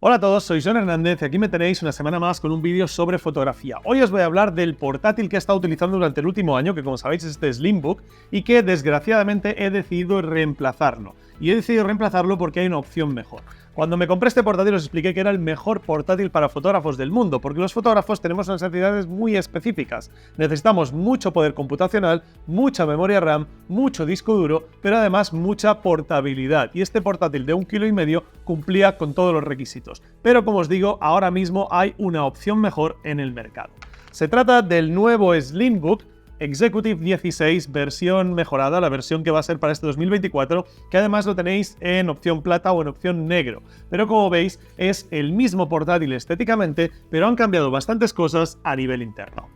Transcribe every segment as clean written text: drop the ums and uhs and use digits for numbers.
Hola a todos, soy Jon Hernández y aquí me tenéis una semana más con un vídeo sobre fotografía. Hoy os voy a hablar del portátil que he estado utilizando durante el último año, que como sabéis es este Slimbook, y que desgraciadamente he decidido reemplazarlo. Y he decidido reemplazarlo porque hay una opción mejor. Cuando me compré este portátil os expliqué que era el mejor portátil para fotógrafos del mundo, porque los fotógrafos tenemos unas necesidades muy específicas. Necesitamos mucho poder computacional, mucha memoria RAM, mucho disco duro, pero además mucha portabilidad. Y este portátil de 1,5 kg cumplía con todos los requisitos. Pero como os digo, ahora mismo hay una opción mejor en el mercado. Se trata del nuevo Slimbook Executive 16 versión mejorada, la versión que va a ser para este 2024, que además lo tenéis en opción plata o en opción negro. Pero como veis, es el mismo portátil estéticamente, pero han cambiado bastantes cosas a nivel interno.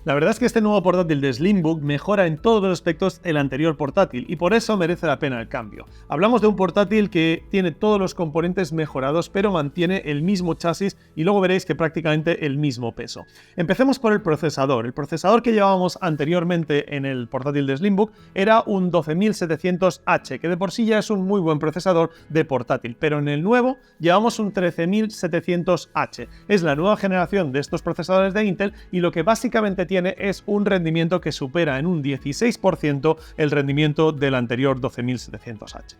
La verdad es que este nuevo portátil de Slimbook mejora en todos los aspectos el anterior portátil y por eso merece la pena el cambio. Hablamos de un portátil que tiene todos los componentes mejorados pero mantiene el mismo chasis y luego veréis que prácticamente el mismo peso. Empecemos por el procesador. El procesador que llevábamos anteriormente en el portátil de Slimbook era un 12700H, que de por sí ya es un muy buen procesador de portátil, pero en el nuevo llevamos un 13700H. Es la nueva generación de estos procesadores de Intel y lo que básicamente tiene es un rendimiento que supera en un 16% el rendimiento del anterior 12700H.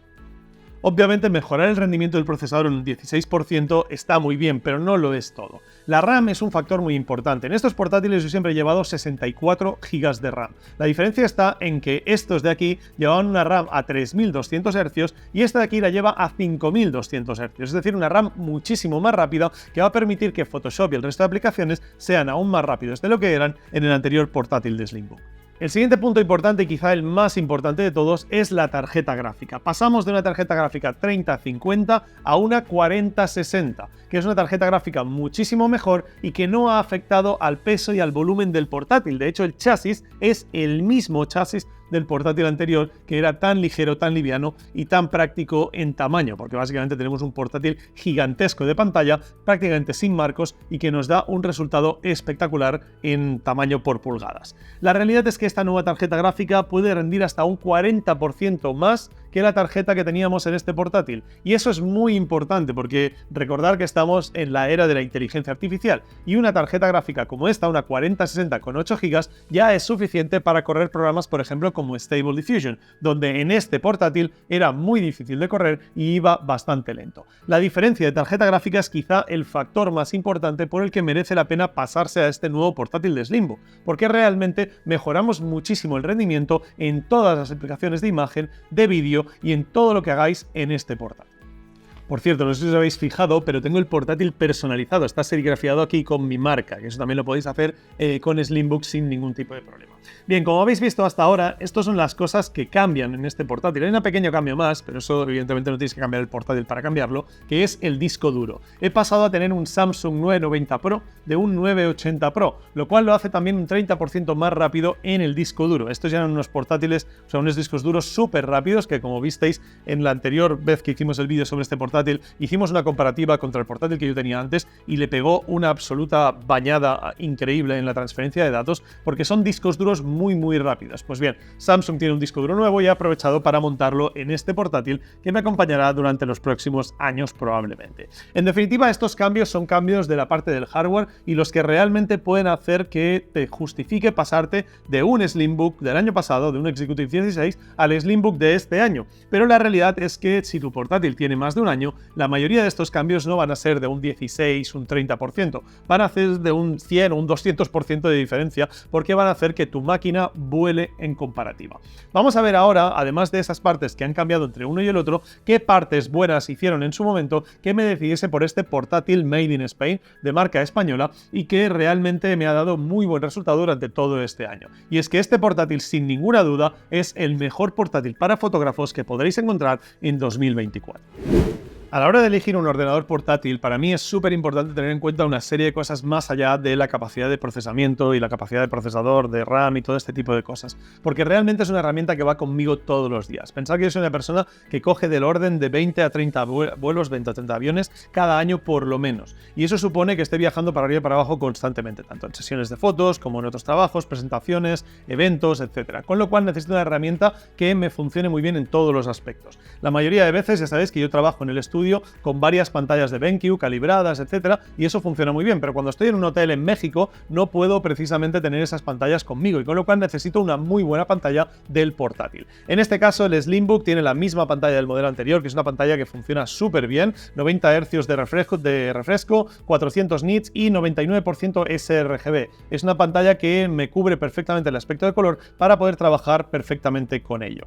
Obviamente mejorar el rendimiento del procesador en un 16% está muy bien, pero no lo es todo. La RAM es un factor muy importante. En estos portátiles yo siempre he llevado 64 GB de RAM. La diferencia está en que estos de aquí llevaban una RAM a 3200 Hz y esta de aquí la lleva a 5200 Hz. Es decir, una RAM muchísimo más rápida que va a permitir que Photoshop y el resto de aplicaciones sean aún más rápidos de lo que eran en el anterior portátil de Slimbook. El siguiente punto importante, y quizá el más importante de todos, es la tarjeta gráfica. Pasamos de una tarjeta gráfica 3050 a una 4060, que es una tarjeta gráfica muchísimo mejor y que no ha afectado al peso y al volumen del portátil. De hecho, el chasis es el mismo chasis del portátil anterior, que era tan ligero, tan liviano y tan práctico en tamaño, porque básicamente tenemos un portátil gigantesco de pantalla, prácticamente sin marcos y que nos da un resultado espectacular en tamaño por pulgadas. La realidad es que esta nueva tarjeta gráfica puede rendir hasta un 40% más que la tarjeta que teníamos en este portátil, y eso es muy importante porque recordar que estamos en la era de la inteligencia artificial y una tarjeta gráfica como esta, una 4060 con 8 GB, ya es suficiente para correr programas, por ejemplo, como Stable Diffusion, donde en este portátil era muy difícil de correr y iba bastante lento. La diferencia de tarjeta gráfica es quizá el factor más importante por el que merece la pena pasarse a este nuevo portátil de Slimbook, porque realmente mejoramos muchísimo el rendimiento en todas las aplicaciones de imagen, de vídeo y en todo lo que hagáis en este portátil. Por cierto, no sé si os habéis fijado, pero tengo el portátil personalizado, está serigrafiado aquí con mi marca, que eso también lo podéis hacer con Slimbook sin ningún tipo de problema. Bien, como habéis visto hasta ahora, estas son las cosas que cambian en este portátil. Hay un pequeño cambio más, pero eso evidentemente no tenéis que cambiar el portátil para cambiarlo, que es el disco duro. He pasado a tener un Samsung 990 Pro de un 980 Pro, lo cual lo hace también un 30% más rápido en el disco duro. Estos ya eran unos portátiles, o sea, unos discos duros súper rápidos que, como visteis en la anterior vez que hicimos el vídeo sobre este portátil, hicimos una comparativa contra el portátil que yo tenía antes y le pegó una absoluta bañada increíble en la transferencia de datos, porque son discos duros muy rápidos. Pues bien, Samsung tiene un disco duro nuevo y he aprovechado para montarlo en este portátil que me acompañará durante los próximos años probablemente. En definitiva, estos cambios son cambios de la parte del hardware y los que realmente pueden hacer que te justifique pasarte de un Slimbook del año pasado, de un Executive 16, al Slimbook de este año. Pero la realidad es que si tu portátil tiene más de un año, la mayoría de estos cambios no van a ser de un 16, un 30%, van a ser de un 100 o un 200% de diferencia, porque van a hacer que tu máquina vuele en comparativa. Vamos a ver ahora, además de esas partes que han cambiado entre uno y el otro, qué partes buenas hicieron en su momento que me decidiese por este portátil Made in Spain de marca española y que realmente me ha dado muy buen resultado durante todo este año. Y es que este portátil, sin ninguna duda, es el mejor portátil para fotógrafos que podréis encontrar en 2024. A la hora de elegir un ordenador portátil, para mí es súper importante tener en cuenta una serie de cosas más allá de la capacidad de procesamiento y la capacidad de procesador, de RAM y todo este tipo de cosas, porque realmente es una herramienta que va conmigo todos los días. Pensad que yo soy una persona que coge del orden de 20 a 30 vuelos, 20 a 30 aviones cada año por lo menos, y eso supone que esté viajando para arriba y para abajo constantemente, tanto en sesiones de fotos como en otros trabajos, presentaciones, eventos, etc. Con lo cual necesito una herramienta que me funcione muy bien en todos los aspectos. La mayoría de veces ya sabéis que yo trabajo en el estudio estudio con varias pantallas de BenQ calibradas, etcétera, y eso funciona muy bien, pero cuando estoy en un hotel en México no puedo precisamente tener esas pantallas conmigo, y con lo cual necesito una muy buena pantalla del portátil. En este caso el Slimbook tiene la misma pantalla del modelo anterior, que es una pantalla que funciona súper bien, 90 Hz de refresco, 400 nits y 99% sRGB. Es una pantalla que me cubre perfectamente el aspecto de color para poder trabajar perfectamente con ello.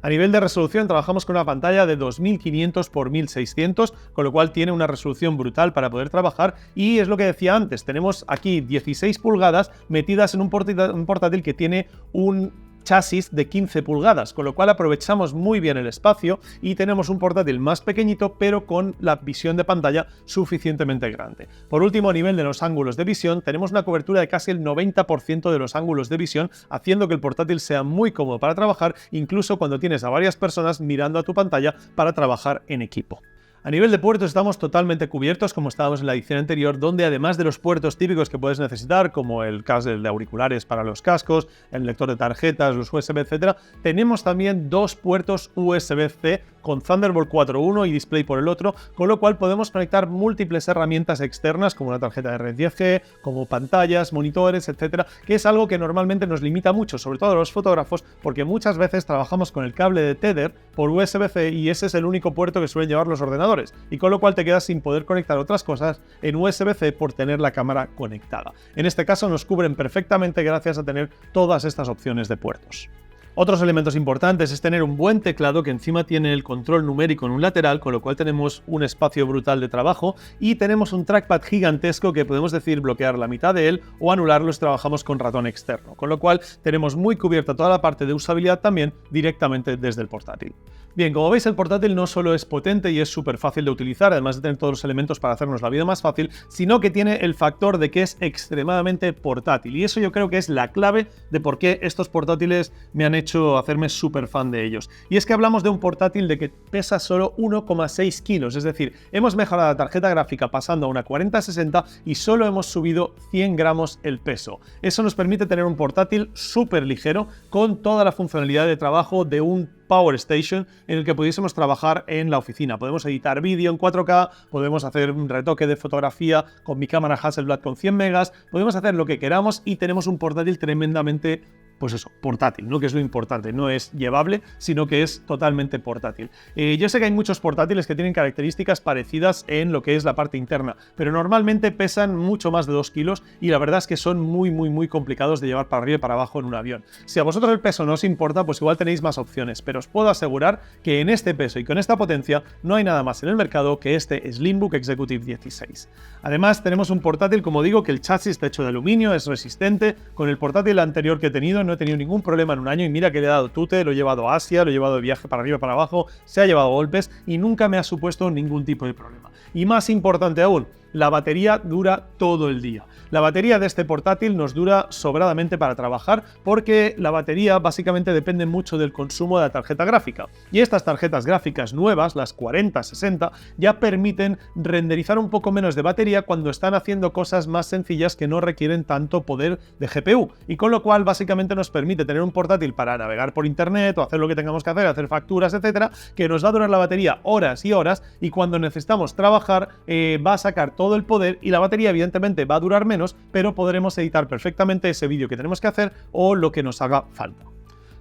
A nivel de resolución trabajamos con una pantalla de 2500 x 1600, con lo cual tiene una resolución brutal para poder trabajar, y es lo que decía antes, tenemos aquí 16 pulgadas metidas en un portátil que tiene un chasis de 15 pulgadas, con lo cual aprovechamos muy bien el espacio y tenemos un portátil más pequeñito pero con la visión de pantalla suficientemente grande. Por último, a nivel de los ángulos de visión, tenemos una cobertura de casi el 90% de los ángulos de visión, haciendo que el portátil sea muy cómodo para trabajar, incluso cuando tienes a varias personas mirando a tu pantalla para trabajar en equipo. A nivel de puertos estamos totalmente cubiertos, como estábamos en la edición anterior, donde además de los puertos típicos que puedes necesitar, como el de auriculares para los cascos, el lector de tarjetas, los USB, etc., tenemos también dos puertos USB-C con Thunderbolt 4.1 y display por el otro, con lo cual podemos conectar múltiples herramientas externas, como una tarjeta de red 10G, como pantallas, monitores, etc., que es algo que normalmente nos limita mucho, sobre todo a los fotógrafos, porque muchas veces trabajamos con el cable de Tether por USB-C y ese es el único puerto que suelen llevar los ordenadores, y con lo cual te quedas sin poder conectar otras cosas en USB-C por tener la cámara conectada. En este caso nos cubren perfectamente gracias a tener todas estas opciones de puertos. Otros elementos importantes es tener un buen teclado que encima tiene el control numérico en un lateral, con lo cual tenemos un espacio brutal de trabajo, y tenemos un trackpad gigantesco que podemos bloquear la mitad de él o anularlo si trabajamos con ratón externo, con lo cual tenemos muy cubierta toda la parte de usabilidad también directamente desde el portátil. Bien, como veis, el portátil no solo es potente y es súper fácil de utilizar, además de tener todos los elementos para hacernos la vida más fácil, sino que tiene el factor de que es extremadamente portátil, y eso yo creo que es la clave de por qué estos portátiles me han hecho hacerme súper fan de ellos. Y es que hablamos de un portátil de que pesa solo 1,6 kilos, es decir, hemos mejorado la tarjeta gráfica pasando a una 4060 y solo hemos subido 100 gramos el peso. Eso nos permite tener un portátil súper ligero con toda la funcionalidad de trabajo de un Power Station en el que pudiésemos trabajar en la oficina. Podemos editar vídeo en 4K, podemos hacer un retoque de fotografía con mi cámara Hasselblad con 100 megas, podemos hacer lo que queramos y tenemos un portátil tremendamente, pues eso, portátil, ¿no? Que es lo importante, no es llevable, sino que es totalmente portátil. Yo sé que hay muchos portátiles que tienen características parecidas en lo que es la parte interna, pero normalmente pesan mucho más de 2 kilos y la verdad es que son muy complicados de llevar para arriba y para abajo en un avión. Si a vosotros el peso no os importa, pues igual tenéis más opciones, pero os puedo asegurar que en este peso y con esta potencia no hay nada más en el mercado que este Slimbook Executive 16. Además tenemos un portátil, como digo, que el chasis está hecho de aluminio, es resistente. Con el portátil anterior que he tenido no he tenido ningún problema en un año y mira que le he dado tute, lo he llevado a Asia, lo he llevado de viaje para arriba y para abajo, se ha llevado golpes y nunca me ha supuesto ningún tipo de problema. Y más importante aún, la batería dura todo el día. La batería de este portátil nos dura sobradamente para trabajar porque la batería básicamente depende mucho del consumo de la tarjeta gráfica. Y estas tarjetas gráficas nuevas, las 4060, ya permiten renderizar un poco menos de batería cuando están haciendo cosas más sencillas que no requieren tanto poder de GPU. Y con lo cual básicamente nos permite tener un portátil para navegar por internet o hacer lo que tengamos que hacer facturas, etcétera, que nos va a durar la batería horas y horas, y cuando necesitamos trabajar va a sacar todo el poder y la batería evidentemente va a durar menos, pero podremos editar perfectamente ese vídeo que tenemos que hacer o lo que nos haga falta.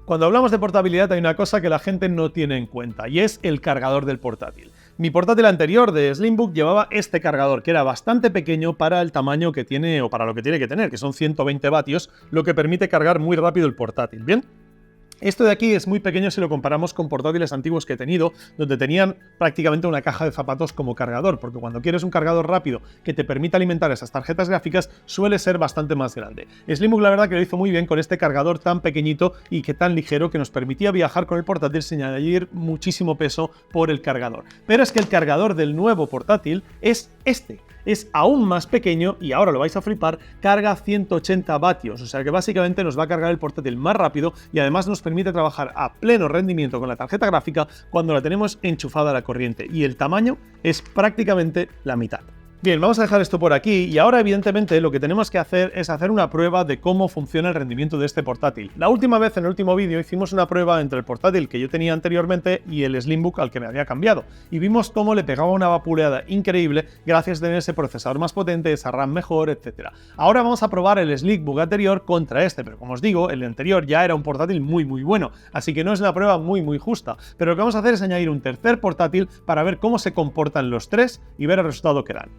Cuando hablamos de portabilidad hay una cosa que la gente no tiene en cuenta y es el cargador del portátil. Mi portátil anterior de Slimbook llevaba este cargador, que era bastante pequeño para el tamaño que tiene o para lo que tiene que tener, que son 120 vatios, lo que permite cargar muy rápido el portátil. Bien. Esto de aquí es muy pequeño si lo comparamos con portátiles antiguos que he tenido, donde tenían prácticamente una caja de zapatos como cargador, porque cuando quieres un cargador rápido que te permita alimentar esas tarjetas gráficas, suele ser bastante más grande. Slimbook la verdad que lo hizo muy bien con este cargador tan pequeñito y que tan ligero que nos permitía viajar con el portátil sin añadir muchísimo peso por el cargador. Pero es que el cargador del nuevo portátil es este. Es aún más pequeño y ahora lo vais a flipar, carga 180 vatios, o sea que básicamente nos va a cargar el portátil más rápido y además nos permite trabajar a pleno rendimiento con la tarjeta gráfica cuando la tenemos enchufada a la corriente, y el tamaño es prácticamente la mitad. Bien, vamos a dejar esto por aquí y ahora evidentemente lo que tenemos que hacer es hacer una prueba de cómo funciona el rendimiento de este portátil. La última vez, en el último vídeo, hicimos una prueba entre el portátil que yo tenía anteriormente y el Slimbook al que me había cambiado y vimos cómo le pegaba una vapuleada increíble gracias a tener ese procesador más potente, esa RAM mejor, etc. Ahora vamos a probar el Slimbook anterior contra este, pero como os digo, el anterior ya era un portátil muy bueno, así que no es una prueba muy justa, pero lo que vamos a hacer es añadir un tercer portátil para ver cómo se comportan los tres y ver el resultado que dan.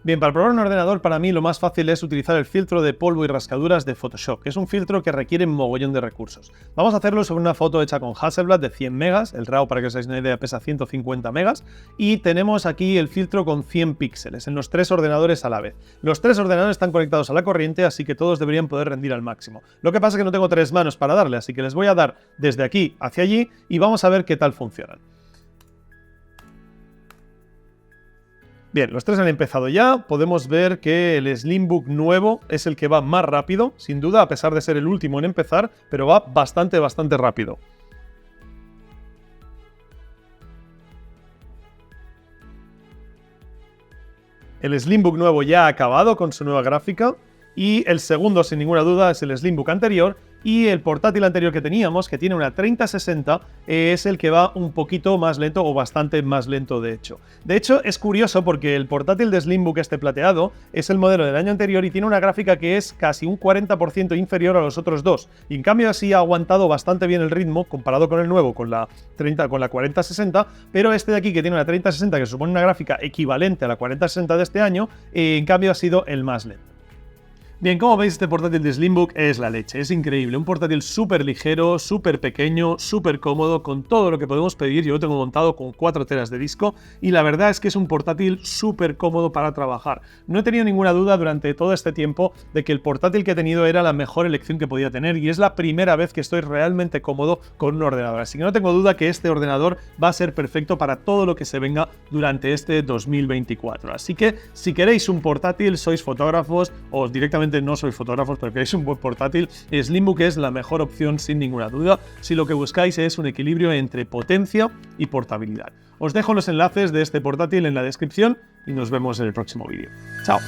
Bien, para probar un ordenador para mí lo más fácil es utilizar el filtro de polvo y rascaduras de Photoshop, que es un filtro que requiere un mogollón de recursos. Vamos a hacerlo sobre una foto hecha con Hasselblad de 100 megas, el RAW para que os hagáis una idea pesa 150 megas, y tenemos aquí el filtro con 100 píxeles en los tres ordenadores a la vez. Los tres ordenadores están conectados a la corriente, así que todos deberían poder rendir al máximo. Lo que pasa es que no tengo tres manos para darle, así que les voy a dar desde aquí hacia allí y vamos a ver qué tal funcionan. Bien, los tres han empezado ya, podemos ver que el Slimbook nuevo es el que va más rápido, sin duda, a pesar de ser el último en empezar, pero va bastante rápido. El Slimbook nuevo ya ha acabado con su nueva gráfica y el segundo, sin ninguna duda, es el Slimbook anterior. Y el portátil anterior que teníamos, que tiene una 3060, es el que va un poquito más lento o bastante más lento de hecho. De hecho, es curioso porque el portátil de Slimbook este plateado es el modelo del año anterior y tiene una gráfica que es casi un 40% inferior a los otros dos. Y en cambio así ha aguantado bastante bien el ritmo comparado con el nuevo, con la 4060, pero este de aquí que tiene una 3060 que supone una gráfica equivalente a la 4060 de este año, en cambio ha sido el más lento. Bien, como veis, este portátil de Slimbook es la leche, es increíble, un portátil súper ligero, súper pequeño, súper cómodo, con todo lo que podemos pedir. Yo lo tengo montado con 4 teras de disco y la verdad es que es un portátil súper cómodo para trabajar. No he tenido ninguna duda durante todo este tiempo de que el portátil que he tenido era la mejor elección que podía tener y es la primera vez que estoy realmente cómodo con un ordenador, así que no tengo duda que este ordenador va a ser perfecto para todo lo que se venga durante este 2024. Así que si queréis un portátil, sois fotógrafos o directamente no sois fotógrafos, pero queréis un buen portátil, Slimbook es la mejor opción sin ninguna duda, si lo que buscáis es un equilibrio entre potencia y portabilidad. Os dejo los enlaces de este portátil en la descripción y nos vemos en el próximo vídeo. ¡Chao!